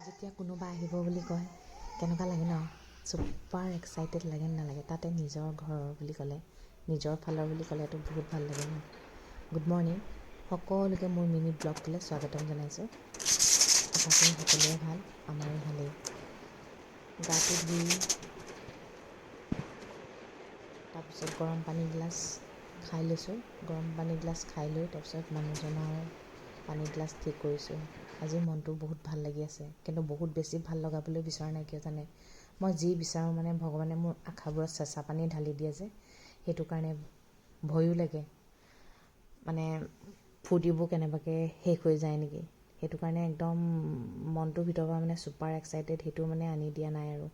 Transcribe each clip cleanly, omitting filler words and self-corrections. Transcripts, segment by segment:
যেতিয়া কোনোবা আহিব বুলি কয় কেনেকুৱা লাগে ন, ছুপাৰ এক্সাইটেড লাগে নালাগে। তাতে নিজৰ ঘৰৰ বুলি ক'লে, নিজৰ ফালৰ বুলি ক'লেতো বহুত ভাল লাগে ন। গুড মৰ্ণিং, সকলোকে মোৰ মিনি ব্লগটোলৈ স্বাগতম জনাইছোঁ। আশা কৰোঁ সকলোৰে ভাল, আমাৰো ভালেই। গাটো ধুই তাৰপিছত গৰম পানী গিলাচ খাই লৈছোঁ। গৰম পানী গিলাচ খাই লৈ তাৰপিছত মানুহজনৰ পানী গিলাচ ঠিক কৰিছোঁ। আজি মনটো বহুত ভাল লাগি আছে, কিন্তু বহুত বেছি ভাল লগাবলৈ বিচৰা নাই। কিয় জানে, মই যি বিচাৰোঁ মানে ভগৱানে মোৰ আশাবোৰত চেঁচা পানী ঢালি দিয়ে যে, সেইটো কাৰণে ভয়ো লাগে। মানে ফূৰ্তিবোৰ কেনেবাকৈ শেষ হৈ যায় নেকি, সেইটো কাৰণে একদম মনটোৰ ভিতৰৰ পৰা মানে ছুপাৰ এক্সাইটেড, সেইটো মানে আনি দিয়া নাই আৰু।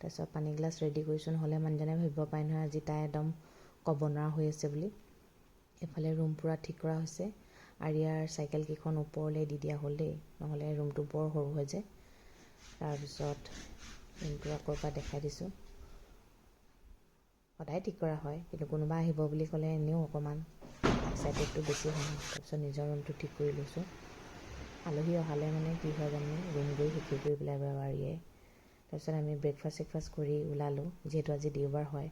তাৰপিছত পানী গিলাচ ৰেডি কৰিছোঁ, নহ'লে মানুহজনে ভাবিব পাৰে নহয় আজি তাই একদম ক'ব নোৱাৰা হৈ আছে বুলি। এইফালে ৰুম পূৰা ঠিক কৰা হৈছে। আৰিয়াৰ চাইকেলকেইখন ওপৰলৈ দি দিয়া হ'ল দেই, নহ'লে ৰুমটো বৰ সৰু হৈ যায়। তাৰপিছত ৰুমটো আকৌ এবাৰ দেখাই দিছোঁ। সদায় ঠিক কৰা হয়, কিন্তু কোনোবা আহিব বুলি ক'লে এনেও অকণমান এক্সাইটেডটো বেছি হয়। তাৰপিছত নিজৰ ৰুমটো ঠিক কৰি লৈছোঁ। আলহী অহালে মানে কি হয় জানে, ৰুম গৈ শেষি কৰি পেলাই বাৰু আৰিয়াই। তাৰপিছত আমি ব্ৰেকফাষ্ট কৰি ওলালোঁ, যিহেতু আজি দেওবাৰ হয়।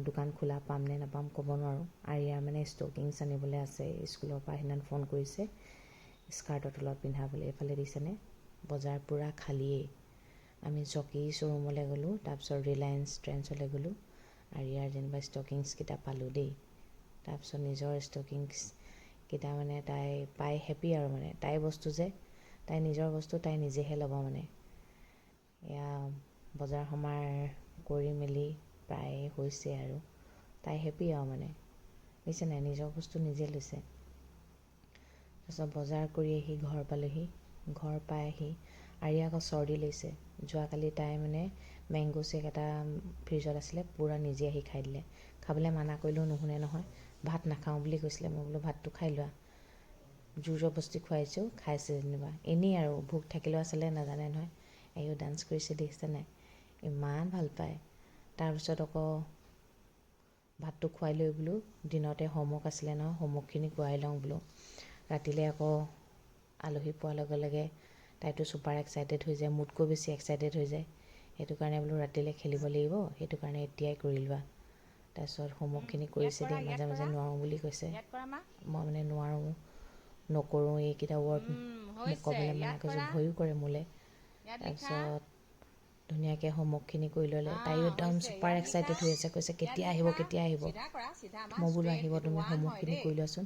দোকান খোলা পাম নে নাপাম ক'ব নোৱাৰোঁ। আৰিয়াৰ মানে ষ্টকিংছ আনিবলৈ আছে, স্কুলৰ পৰা সেইদিনা ফোন কৰিছে স্কাৰ্টৰ তলত পিন্ধাবলৈ। এইফালে দিছেনে, বজাৰ পূৰা খালীয়েই। আমি জকি শ্ব'ৰুমলৈ গ'লোঁ, তাৰপিছত ৰিলায়েন্স ট্ৰেণ্ডছলৈ গ'লোঁ। আৰিয়াৰ যেনিবা ষ্টকিংছকেইটা পালোঁ দেই। তাৰপিছত নিজৰ ষ্টকিংছকেইটা মানে তাই পাই হেপী আৰু, মানে তাইৰ বস্তু যে, তাই নিজৰ বস্তু তাই নিজেহে ল'ব মানে। এয়া বজাৰ সমাৰ কৰি মেলি প্ৰায় হৈছে আৰু, তাই হেপী আৰু মানে, বুজিছে নাই, নিজৰ বস্তু নিজে লৈছে। তাৰপিছত বজাৰ কৰি আহি ঘৰ পালোহি। ঘৰ পাই আহি আৰিয়া আকৌ চৰ্দি লৈছে। যোৱাকালি তাই মানে মেংগ' শ্বেক এটা ফ্ৰিজত আছিলে, পূৰা নিজে আহি খাই দিলে। খাবলৈ মানা কৰিলেও নুশুনে নহয়, ভাত নাখাওঁ বুলি কৈছিলে। মই বোলো ভাতটো খাই লোৱা, জোৰ জবৰদস্তি খুৱাইছোঁ, খাইছে যেনিবা। এনেই আৰু ভোক থাকিলেও আচলতে নাজানে নহয়। এয়ো ডান্স কৰিছে দেখিছে নাই, ইমান ভাল পায়। তাৰপিছত আকৌ ভাতটো খুৱাই লৈ বোলো, দিনতে হোমৱৰ্ক আছিলে নহয়, হোমৱৰ্কখিনি খুৱাই লওঁ বোলো। ৰাতিলৈ আকৌ আলহী পোৱাৰ লগে লগে তাইতো ছুপাৰ এক্সাইটেড হৈ যায়, মোতকৈ বেছি এক্সাইটেড হৈ যায়। সেইটো কাৰণে বোলো ৰাতিলৈ খেলিব লাগিব, সেইটো কাৰণে এতিয়াই কৰি লোৱা। তাৰপিছত হোমৱৰ্কখিনি কৰিছে দেই, মাজে মাজে নোৱাৰোঁ বুলি কৈছে। মই মানে নোৱাৰোঁ, নকৰোঁ, এইকেইটা ৱৰ্ড মোক ক'বলৈ মানা কৰিছোঁ, ভয়ো কৰে মোলৈ। তাৰপিছত ধুনীয়াকৈ হোমৱৰ্কখিনি কৰি ল'লে। তাইও একদম ছুপাৰ এক্সাইটেড হৈ আছে, কৈছে কেতিয়া আহিব কেতিয়া আহিব। মই বোলো আহিব, তুমি হোমৱৰ্কখিনি কৰি লোৱাচোন,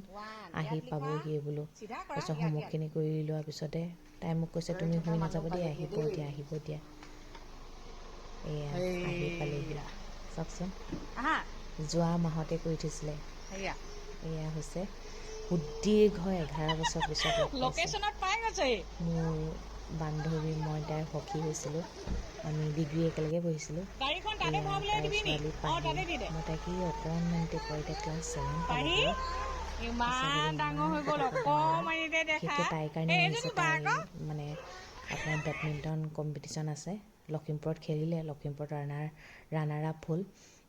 আহি পাবহিয়ে বোলো। তাৰপিছত হোমৱৰ্কখিনি কৰি লোৱাৰ পিছতে তাই মোক কৈছে তুমি শুই নাযাব দেই, আহিব এতিয়া আহিব এতিয়া। এয়া আহি পালেহি চাওকচোন, যোৱা মাহতে কৰি থৈছিলে। এয়া হৈছে সুদীৰ্ঘ 11 বছৰ পিছত লগ পাইছে। মোৰ বান্ধৱী, মই তাইৰ সখী হৈছিলোঁ। আমি ডিগ্ৰী একেলগে পঢ়িছিলোঁ। এয়া তাইৰ ছোৱালী পাহি, মই তাইক কি অকণমানিতে কয়, এতিয়া ক্লাছ 7 পালেগৈ। বিশেষকৈ তাইৰ কাৰণে আহিছে। তাই মানে আপোনাৰ বেডমিণ্টন কম্পিটিশ্যন আছে, লখিমপুৰত খেলিলে, লখিমপুৰত ৰানাৰ আপ হ'ল।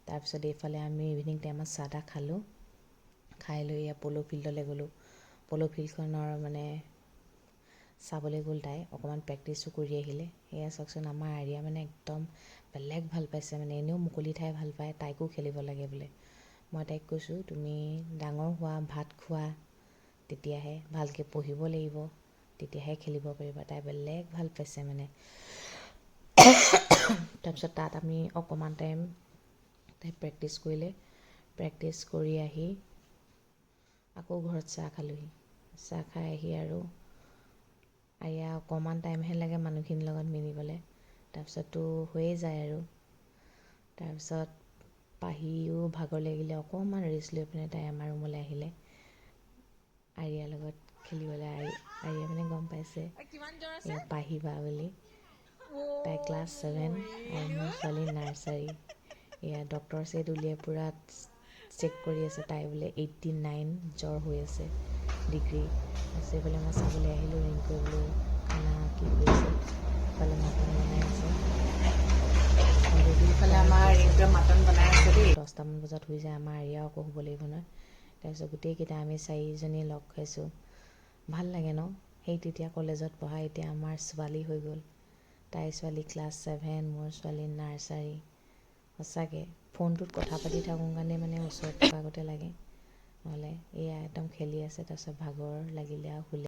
তাৰপিছত এইফালে আমি ইভিনিং টাইমত চাহ তাহ খালোঁ। খাই লৈ এয়া প'ল' ফিল্ডলৈ গ'লোঁ। প'ল' ফিল্ডখনৰ মানে চাবলৈ গ'ল তাই, অকণমান প্ৰেক্টিছো কৰি আহিলে। এয়া চাওকচোন, আমাৰ আৰিয়া মানে একদম বেলেগ ভাল পাইছে মানে, এনেও মুকলি ঠাই ভাল পায়, তাইকো খেলিব লাগে বোলে। মই তাইক কৈছোঁ তুমি ডাঙৰ হোৱা, ভাত খোৱা, তেতিয়াহে ভালকৈ পঢ়িব লাগিব, তেতিয়াহে খেলিব পাৰিবা। তাই বেলেগ ভাল পাইছে মানে। তাৰপিছত তাত আমি অকণমান টাইম তাই প্ৰেক্টিছ কৰিলে। প্ৰেক্টিছ কৰি আহি আকৌ ঘৰত চাহ খালোঁহি। চাহ খাই আহি আৰু অকণমান টাইমহে লাগে মানুহখিনিৰ লগত মিলিবলৈ, তাৰপিছততো হৈয়ে যায় আৰু। তাৰপিছত পাহিও ভাগৰ লাগিলে, অকণমান ৰেষ্ট লৈ পিনে তাই আমাৰ ৰুমলৈ আহিলে আৰিয়াৰ লগত খেলিবলৈ। আৰিয়া মানে গম পাইছে এই পাহি বা বুলি। তাই ক্লাছ 7 আৰু মোৰ ছোৱালী নাৰ্চাৰী। এয়া ডক্টৰ চেট উলিয়াই পূৰা চেক কৰি আছে, তাই বোলে 89 জ্বৰ হৈ আছে, ডিগ্ৰী। তাৰপিছত এইফালে মই চাবলৈ আহিলোঁ, ৰিংকুৱে বোলো খানা কি কৰিছে, ইফালে মাটন বনাই আছে। ইফালে আমাৰ ৰিংকুৱে মাটন বনাই আছে দেই। 10টামান বজাত হৈ যায়, আমাৰ আৰিয়াও আকৌ শুব লাগিব নহয়। তাৰপিছত গোটেইকেইটা আমি 4জনী লগ খাইছোঁ, ভাল লাগে ন। সেই তেতিয়া কলেজত পঢ়া, এতিয়া আমাৰ ছোৱালী হৈ গ'ল। তাইৰ ছোৱালী ক্লাছ 7, মোৰ ছোৱালী নাৰ্চাৰী। সঁচাকৈ ফোনটোত কথা পাতি থাকোঁ কাৰণে মানে ওচৰত থকা আগতে লাগে, নহ'লে এয়া একদম খেলি আছে, তাৰপিছত ভাগৰ লাগিলে আৰু শুলে।